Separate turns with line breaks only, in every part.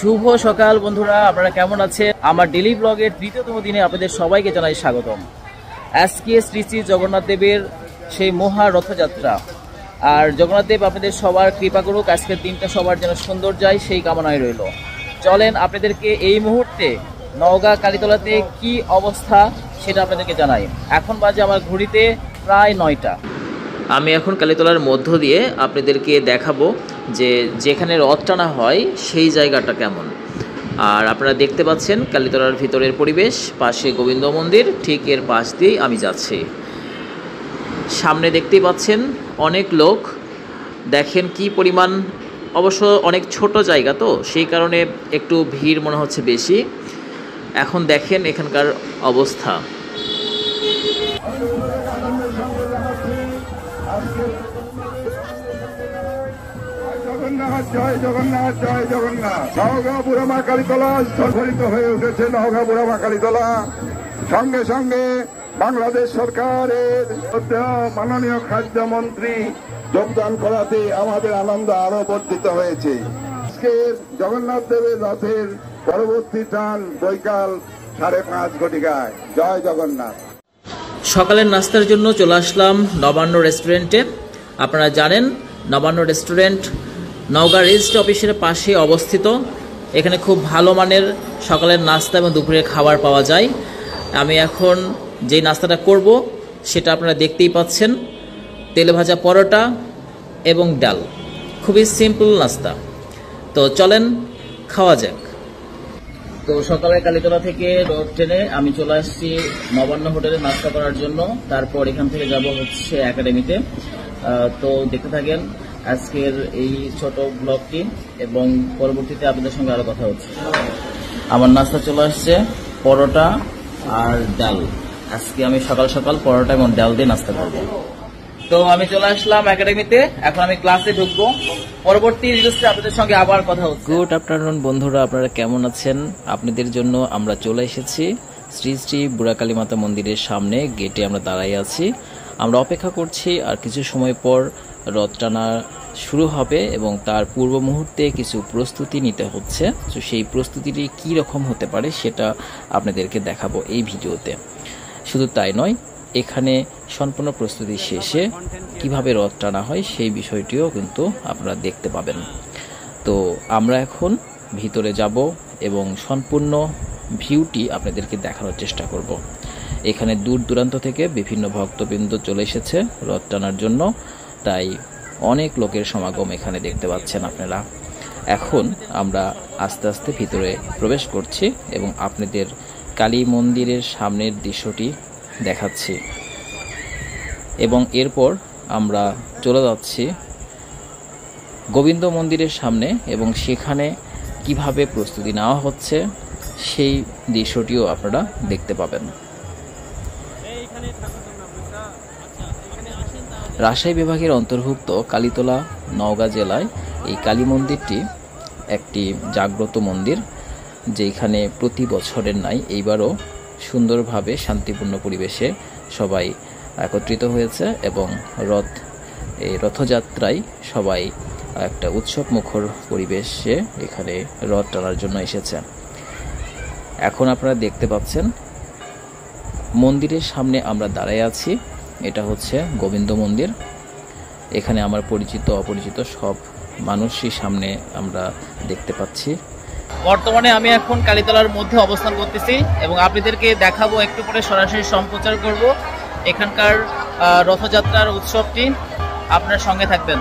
শুভ সকাল বন্ধুরা, আপনারা কেমন আছেন? আমার ডেইলি ব্লগের তৃতীয়তম দিনে আপনাদের সবাইকে জানাই স্বাগতম। আজকে শ্রী শ্রী জগন্নাথ দেবের সেই মহা রথযাত্রা, আর জগন্নাথ দেব আপনাদের সবার কৃপা করুক, আজকের দিনটা সবার যেন সুন্দর যায় সেই কামনায় রইল। চলেন আপনাদেরকে এই মুহূর্তে নওগাঁ কালীতলাতে কি অবস্থা সেটা আপনাদেরকে জানাই। এখন বাজে আমার ঘড়িতে প্রায় 9টা। আমি এখন কালীতলার মধ্য দিয়ে আপনাদেরকে দেখাবো যে যেখানে রথ টানা হয় সেই জায়গাটা কেমন। আর আপনারা দেখতে পাচ্ছেন কালীতলার ভিতরের পরিবেশ, পাশে গোবিন্দ মন্দির, ঠিক এর পাশ দিয়েই আমি যাচ্ছি। সামনে দেখতেই পাচ্ছেন অনেক লোক, দেখেন কি পরিমাণ। অবশ্য অনেক ছোট জায়গা তো সেই কারণে একটু ভিড় মনে হচ্ছে বেশি। এখন দেখেন এখানকার অবস্থা।
জগন্নাথ জয় জগন্নাথ জয় জগন্নাথ। নওগাঁ বুড়ামা কালীতলা স্বর্ণিত হয়ে উঠেছে। নওগাঁ বুড়ামা কালীতলা সঙ্গে সঙ্গে বাংলাদেশ সরকারের মাননীয় খাদ্যমন্ত্রী যোগদান করাতে আমাদের আনন্দ আরো বর্ধিত হয়েছে। আজকের জগন্নাথ দেবের রথের পরবর্তী টান বৈকাল 5:30 ঘটিকায়। জয় জগন্নাথ।
সকালের নাস্তার জন্য চলে আসলাম নবান্ন রেস্টুরেন্টে। আপনারা জানেন নবান্ন রেস্টুরেন্ট নওগাঁ রেজিস্ট্রি অফিসের পাশে অবস্থিত। এখানে খুব ভালো মানের সকালের নাস্তা এবং দুপুরের খাবার পাওয়া যায়। আমি এখন যে নাস্তাটা করব সেটা আপনারা দেখতেই পাচ্ছেন, তেলে ভাজা পরোটা এবং ডাল। খুবই সিম্পল নাস্তা। তো চলেন খাওয়া যাক। তো সকালে কালীতলা থেকে রোড ট্রেনে আমি চলে আসছি নবান্ন হোটেলে নাস্তা করার জন্য। তারপর এখান থেকে যাব হচ্ছে একাডেমিতে। তো দেখতে থাকেন আজকের এই ছোট ব্লগটি, এবং পরবর্তীতে আপনাদের সঙ্গে আরো কথা হচ্ছে। আমার নাস্তা চলে আসছে পরোটা আর ডাল। আজকে আমি সকাল সকাল পরোটা এবং ডাল দিয়ে নাস্তা করব। তো আমি চলে আসলাম একাডেমিতে, এখন আমি ক্লাসে ঢুকবো। পরবর্তী রিলসে আপনাদের সঙ্গে আবার কথা হচ্ছে। গুড আফটারনুন বন্ধুরা, আপনারা কেমন আছেন? আপনাদের জন্য আমরা চলে এসেছি শ্রী শ্রী বুড়াকালী মাতা মন্দিরের সামনে। গেটে আমরা দাঁড়াই আছি, আমরা অপেক্ষা করছি। আর কিছু সময় পর রথ টানা শুরু হবে এবং তার পূর্ব মুহূর্তে কিছু প্রস্তুতি নিতে হচ্ছে। তো সেই প্রস্তুতিটি কী রকম হতে পারে সেটা আপনাদেরকে দেখাবো এই ভিডিওতে। শুধু তাই নয়, এখানে সম্পূর্ণ প্রস্তুতি শেষে কিভাবে রথ টানা হয় সেই বিষয়টিও কিন্তু আপনারা দেখতে পাবেন। তো আমরা এখন ভিতরে যাব এবং সম্পূর্ণ ভিউটি আপনাদেরকে দেখানোর চেষ্টা করব। এখানে দূর দূরান্ত থেকে বিভিন্ন ভক্তবৃন্দ চলে এসেছে রথ টানার জন্য, তাই অনেক লোকের সমাগম এখানে দেখতে পাচ্ছেন আপনারা। এখন আমরা আস্তে আস্তে ভিতরে প্রবেশ করছি এবং আপনাদের কালী মন্দিরের সামনের দৃশ্যটি দেখাচ্ছি, এবং এরপর আমরা চলে যাচ্ছি গোবিন্দ মন্দিরের সামনে এবং সেখানে কিভাবে প্রস্তুতি নেওয়া হচ্ছে সেই দৃশ্যটিও আপনারা দেখতে পাবেন। রাজশাহী বিভাগের অন্তর্ভুক্ত কালীতলা নওগাঁ জেলায় এই কালী মন্দিরটি একটি জাগ্রত মন্দির, যেখানে প্রতি বছরের নাই এইবারও সুন্দরভাবে শান্তিপূর্ণ পরিবেশে সবাই একত্রিত হয়েছে এবং এই রথযাত্রায় সবাই একটা উৎসব মুখর পরিবেশে এখানে রথ টানার জন্য এসেছে। এখন আপনারা দেখতে পাচ্ছেন মন্দিরের সামনে আমরা দাঁড়ায় আছি। এটা হচ্ছে গোবিন্দ মন্দির। এখানে আমার পরিচিত অপরিচিত সব মানুষই সামনে আমরা দেখতে পাচ্ছি। বর্তমানে আমি এখন কালীতলার মধ্যে অবস্থান করতেছি এবং আপনাদেরকে দেখাবো, একটু পরে সরাসরি সম্প্রচার করব এখানকার রথযাত্রার উৎসবটি। আপনার সঙ্গে থাকবেন।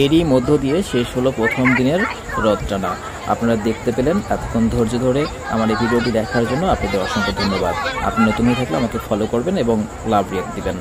এরই মধ্য দিয়ে শেষ হলো প্রথম দিনের রথ টানা। আপনারা দেখতে পেলেন। এতক্ষণ ধৈর্য ধরে আমার এই ভিডিওটি দেখার জন্য আপনাদের অসংখ্য ধন্যবাদ। আপনি নতুন হয়ে থাকলে আমাকে ফলো করবেন এবং লাভ রিঅ্যাক্ট দিবেন।